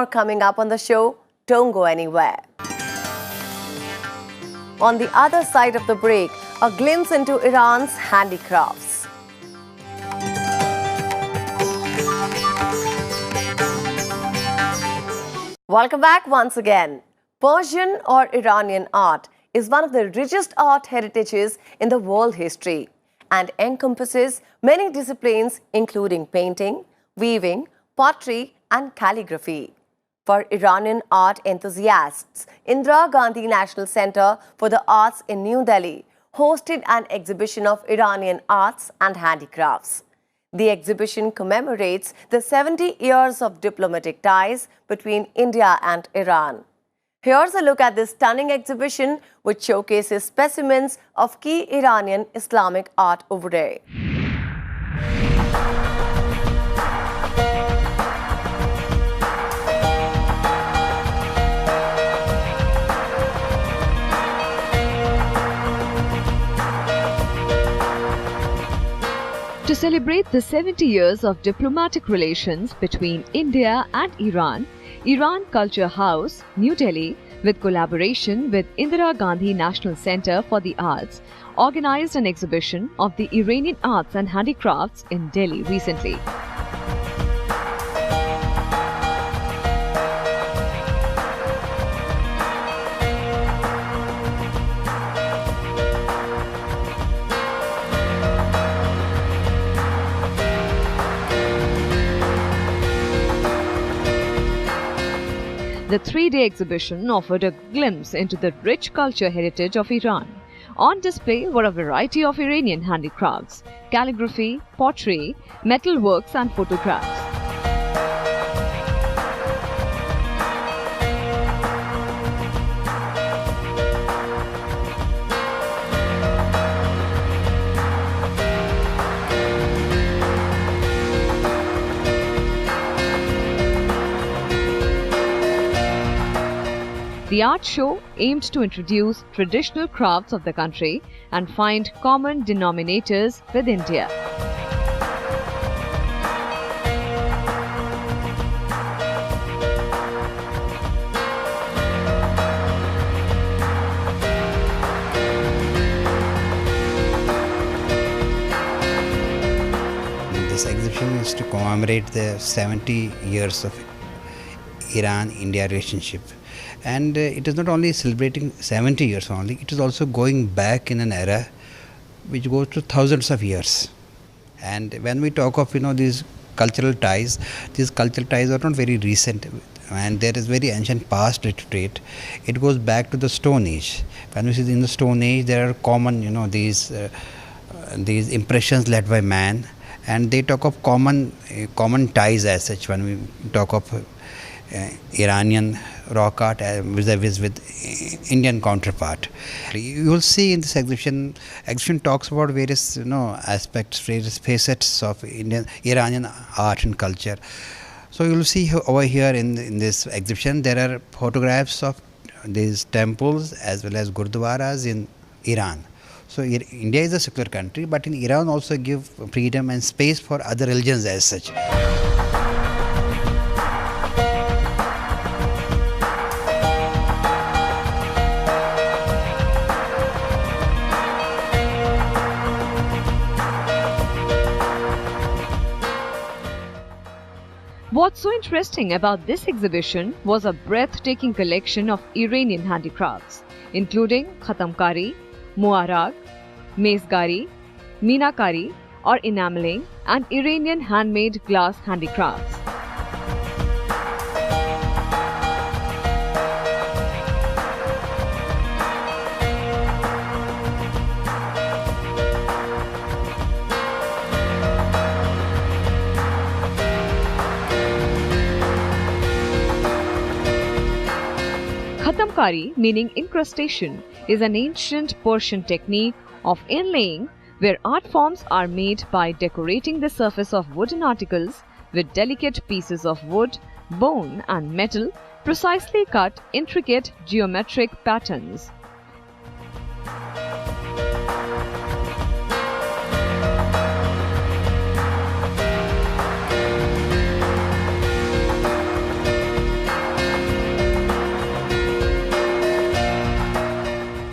more coming up on the show. Don't go anywhere. On the other side of the break, a glimpse into Iran's handicrafts. Welcome back once again. Persian or Iranian art is one of the richest art heritages in the world history and encompasses many disciplines including painting, weaving, pottery and calligraphy. For Iranian art enthusiasts, Indira Gandhi National Center for the Arts in New Delhi hosted an exhibition of Iranian arts and handicrafts. The exhibition commemorates the 70 years of diplomatic ties between India and Iran. Here's a look at this stunning exhibition, which showcases specimens of key Iranian Islamic art over there. To celebrate the 70 years of diplomatic relations between India and Iran, Iran Culture House, New Delhi, with collaboration with Indira Gandhi National Center for the Arts, organized an exhibition of the Iranian arts and handicrafts in Delhi recently. The three-day exhibition offered a glimpse into the rich culture heritage of Iran. On display were a variety of Iranian handicrafts, calligraphy, pottery, metalworks and photographs. The art show aimed to introduce traditional crafts of the country and find common denominators with India. This exhibition is to commemorate the 70 years of Iran-India relationship. And it is not only celebrating 70 years only, it is also going back in an era which goes to thousands of years. And when we talk of these cultural ties are not very recent, and there is very ancient past related to it. It goes back to the Stone Age. When we see in the Stone Age, there are common these impressions led by man, and they talk of common ties as such. When we talk of Iranian rock art vis-a-vis with Indian counterpart, you will see in this exhibition talks about various aspects, various facets of Iranian art and culture. So you will see over here in this exhibition there are photographs of these temples as well as gurdwaras in Iran. So India is a secular country, but in Iran also give freedom and space for other religions as such. What's so interesting about this exhibition was a breathtaking collection of Iranian handicrafts, including khatamkari, muarag, mezgari, meenakari or enameling, and Iranian handmade glass handicrafts. Khatamkari, meaning incrustation, is an ancient Persian technique of inlaying where art forms are made by decorating the surface of wooden articles with delicate pieces of wood, bone and metal, precisely cut intricate geometric patterns.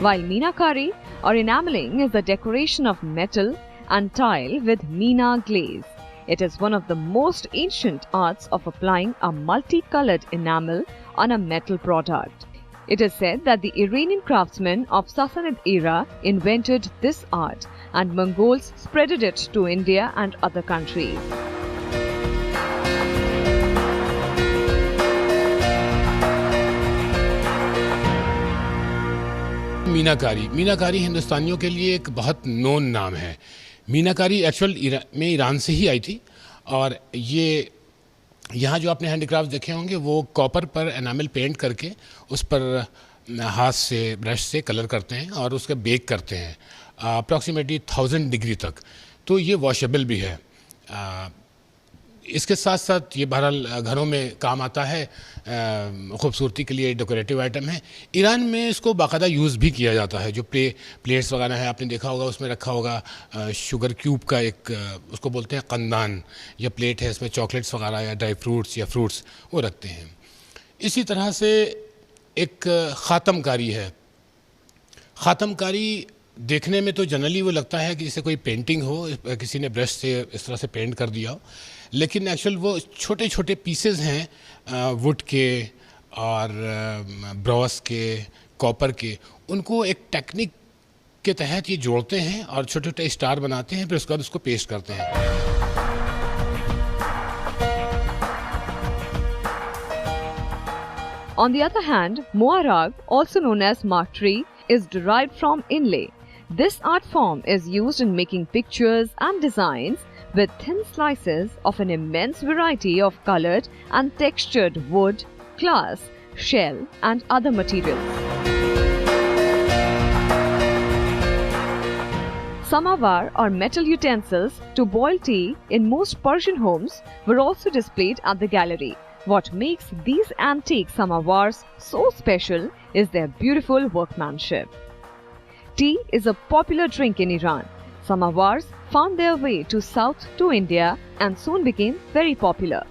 while Meenakari or enameling is the decoration of metal and tile with Meena glaze. It is one of the most ancient arts of applying a multicolored enamel on a metal product. It is said that the Iranian craftsmen of Sassanid era invented this art and Mongols spreaded it to India and other countries. मीनाकारी हिंदुस्तानियों के लिए एक बहुत known नाम है। मीनाकारी actual में Iran से ही आई थी और ये यहाँ जो आपने हैंडीक्राफ्ट देखे होंगे वो कॉपर पर एनामल पेंट करके उस पर हाथ से ब्रश से कलर करते हैं और उसका बेक करते हैं अप्रॉक्सीमेटली 1000 डिग्री तक। तो ये वॉशेबल भी है। इसके साथ साथ ये बहरहाल घरों में काम आता है, ख़ूबसूरती के लिए डेकोरेटिव आइटम है। ईरान में इसको बाकायदा यूज़ भी किया जाता है। जो प्लेट्स वगैरह है आपने देखा होगा, उसमें रखा होगा शुगर क्यूब का एक उसको बोलते हैं कंदान या प्लेट है, इसमें चॉकलेट्स वगैरह या ड्राई फ्रूट्स या फ्रूट्स वो रखते हैं। इसी तरह से एक ख़ातमकारी है। ख़ातमकारी देखने में तो जनरली वो लगता है कि जैसे कोई पेंटिंग हो, किसी ने ब्रश से इस तरह से पेंट कर दिया हो, लेकिन एक्चुअल वो छोटे छोटे पीसेस हैं वुड के और ब्रॉस के, कॉपर के। उनको एक टेक्निक के तहत ये जोड़ते हैं और छोटे छोटे स्टार बनाते हैं, फिर उसके बाद उसको पेस्ट करते हैं। On the other hand, Moarag, also known as martri, is derived from inlay. This art form is used in making pictures and designs with thin slices of an immense variety of colored and textured wood, glass, shell and other materials. Samovar or metal utensils to boil tea in most Persian homes were also displayed at the gallery. What makes these antique samovars so special is their beautiful workmanship. Tea is a popular drink in Iran. Samovars found their way to south to India and soon became very popular.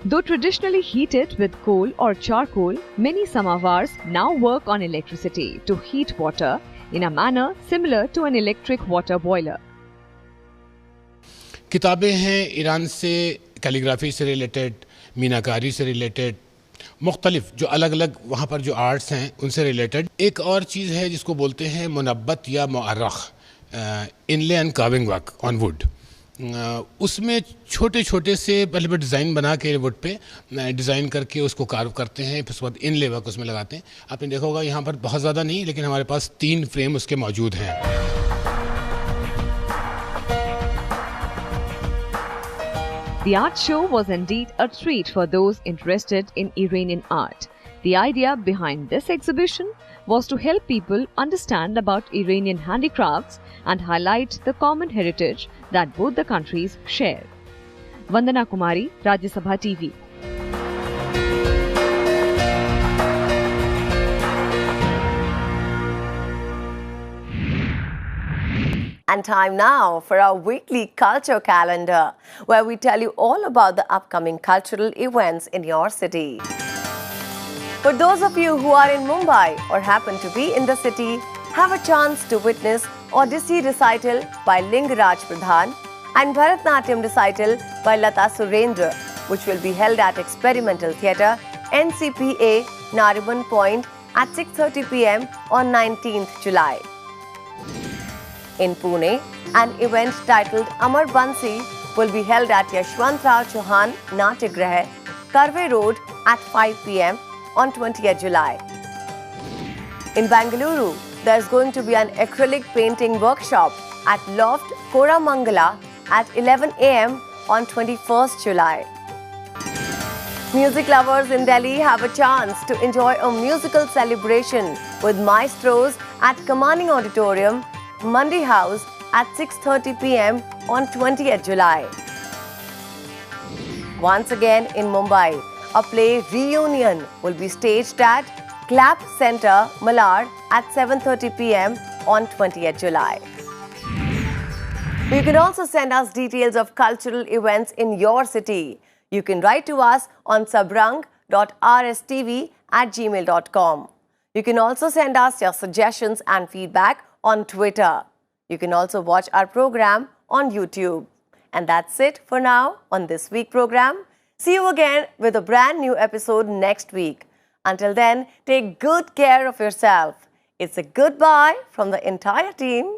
Though traditionally heated with coal or charcoal, many samovars now work on electricity to heat water in a manner similar to an electric water boiler. किताबें हैं Iran से, calligraphy से related, मीनाकारी से related, मुख्तलिफ जो अलग अलग वहाँ पर जो आर्ट्स हैं उनसे रिलेटेड। एक और चीज़ है जिसको बोलते हैं मुनब्बत या मुअर्रख, inlay and carving work on wood. उसमें छोटे छोटे से पहले डिज़ाइन बना के वुड पे डिज़ाइन करके उसको कार्व करते हैं, फिर उसके बाद इनले वर्क उसमें लगाते हैं। आपने देखा होगा यहाँ पर बहुत ज़्यादा नहीं, लेकिन हमारे पास 3 फ्रेम उसके मौजूद हैं। The art show was indeed a treat for those interested in Iranian art. The idea behind this exhibition was to help people understand about Iranian handicrafts and highlight the common heritage that both the countries share. Vandana Kumari, Rajya Sabha TV. And time now for our weekly culture calendar, where we tell you all about the upcoming cultural events in your city. For those of you who are in Mumbai or happen to be in the city, have a chance to witness Odissi recital by Lingaraj Pradhan and Bharatnatyam recital by Lata Surendra, which will be held at Experimental Theatre, NCPA, Nariman Point at 6:30 p.m. on 19th July. In Pune, an event titled Amar Bansi will be held at Yashwantrao Chauhan Natyagraha, Karve Road at 5 p.m. on 20th July. In Bangalore, there is going to be an acrylic painting workshop at Loft Koramangala at 11 a.m. on 21st July. Music lovers in Delhi have a chance to enjoy a musical celebration with maestros at Kamani Auditorium, Mandi House at 6:30 p.m. on 20th July. Once again in Mumbai, a play reunion will be staged at Clap Center, Malad at 7:30 p.m. on 20th July. You can also send us details of cultural events in your city. You can write to us on sabrang.rstv@gmail.com. You can also send us your suggestions and feedback on Twitter. You can also watch our program on YouTube. And that's it for now on This Week program. See you again with a brand new episode next week. Until then, take good care of yourself. It's a goodbye from the entire team.